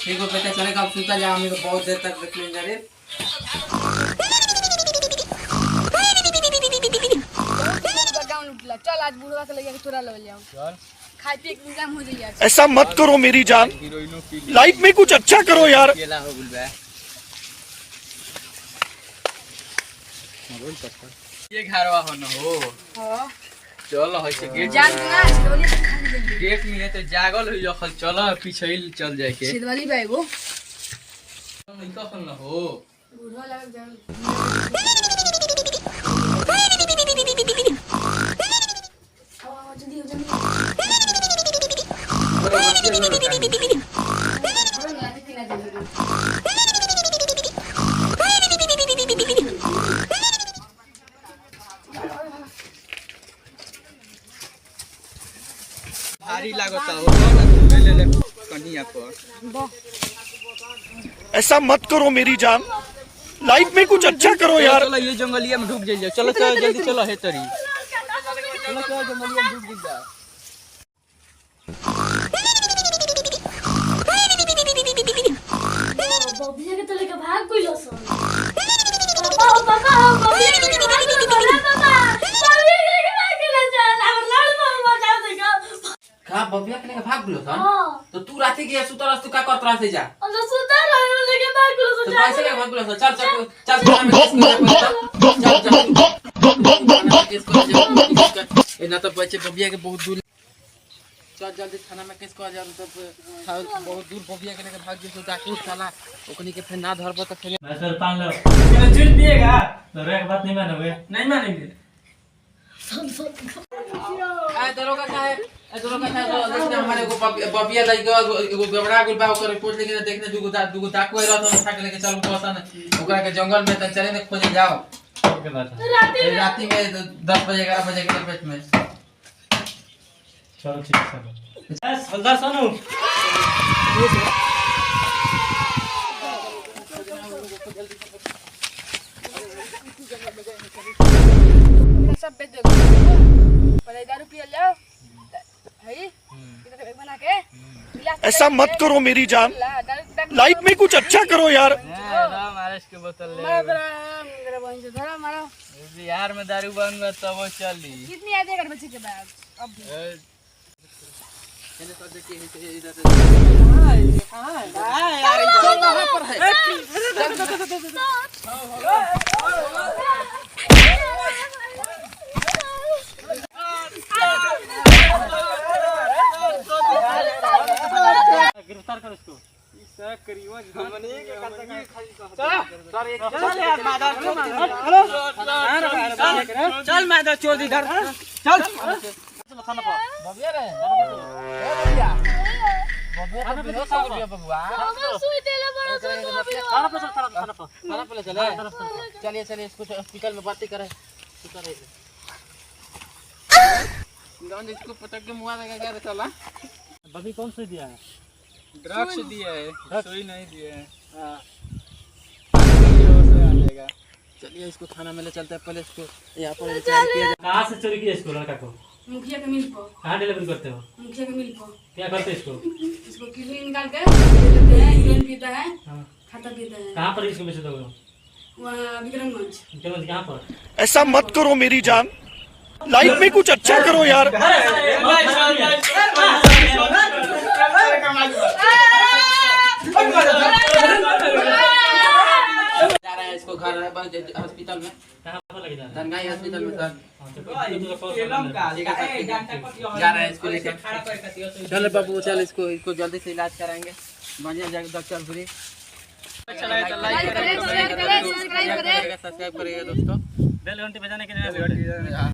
ठीक हो बेटा, चलेगा अब सुता जा, हम तो बहुत देर तक देख लेंगे रे। चल आज बुढ़वा के लेके तोरा ले जाऊं। चल खाए पिए के इंतजाम हो जाई। ऐसा मत करो मेरी जान, लाइफ में कुछ अच्छा करो यार। केला हो बुलबा ये घरवा हो न हो। हां चल है से गेट जान ना सिदवली खाने दे। गेट में है तो जागल हो जखल, चल पीछे चल जाए के सिदवली बाईगो नहीं तो न हो। बुढ़वा लग जान भारी लागता हो ले ले कन्या पर। ऐसा मत करो मेरी जान, लाइफ में कुछ अच्छा करो यार। चलो ये जंगलिया में ढुक जाइए। चलो चलो जल्दी चलो है तरी। चलो चलो जंगलिया में ढुक जा। बबिया के तो लेके भाग गइलो सन। पापा बबिया के लेके भाग गइलो सन। पापा बबिया के लेके भाग गइलो सन। हमर लाड़ मामा जा देगा। का बबिया के लेके भाग गेलो सन? हां तो तू राती के सुतल तू का करत रह से जा। और सुता रहे लेके भाग गइलो तो सन। कैसे लेके भाग गेलो सन? चल चल चल ए ना तो बच्चे बबिया के बहुत दूर। चल जल्दी थाना में केस कर जा। तो बहुत दूर बबिया के लेके भाग गेल तो डाकू साला ओकनी के फिर ना धरबो तो फिर मैं सर पान लो क्या चिल पिएगा तो रे बात नहीं मानोगे। नहीं मानेंगे। ए दरोगा साहब, ए दरोगा साहब देखना हमारे को बबिया लाई के एगो गबड़ा गुल बा ओकर रिपोर्ट लेके देखने दुगो डाकू है रहत उठा के लेके चल पसन ओकरा के जंगल में त चले ने खोजे जाओ। के बात है राती में 10 बजे 11 बजे के पेट में। चलो ठीक है बस हलदार सोनू सब बेच दो। पहले दारू पिए ले है इधर एक बना के ऐसा मत करो मेरी जान, लाइफ में कुछ अच्छा करो यार। राम आरएस के बोतल ले मेरा बहन से धरा मारो। बिहार में दारू बंद हुआ तब वो चली। कितनी आते कर बच्चे के बाद अब भी मैंने तो देखी है इधर से कहां है यार इधर वहां पर है। गिरफ्तार कर इसको। क्या करियो हमने के खाली सर एक चल यार मादा चल मादा चोर इधर चल चलो थाना पर बबिया रे बबिया बबिया तो 200 रुपया बबुआ हमर सुई देले बड़ा सन तो अभी थाना पे चले। चलिए चलिए इसको हॉस्पिटल में भर्ती करें। गांव इसको पटक के मुआ लगा क्या चला। बबी कौन सी दिया है? ड्रग्स दिया है, सुई नहीं दिया है। हां चलिए इसको थाना में ले चलते हैं। पहले इसको यहाँ पर कहां से चोरी किया इसको लड़का को? मुखिया के मिल पर कहां डिलीवरी करते हो? मुखिया के मिल पर क्या करते इसको? इसको किडनी निकाल के दे देते हैं। हीरोइन पीता है, हां खाता पीता है। कहां पर इसको बेच दोगे? वहाँ विक्रमगंज। विक्रमगंज कहां पर? ऐसा मत करो मेरी जान, लाइफ में कुछ अच्छा करो यार। जा रहा है इसको घर हॉस्पिटल में, कहां पर लग जा रहा है? धनगाई हॉस्पिटल में सर। है जा रहा है इसको लेकर। चल बाबू चल इसको जल्दी से इलाज कराएंगे। बढ़िया जाकर डॉक्टर फ्री। सब्सक्राइब करेगा दोस्तों। बेल घंटी बजाने के लिए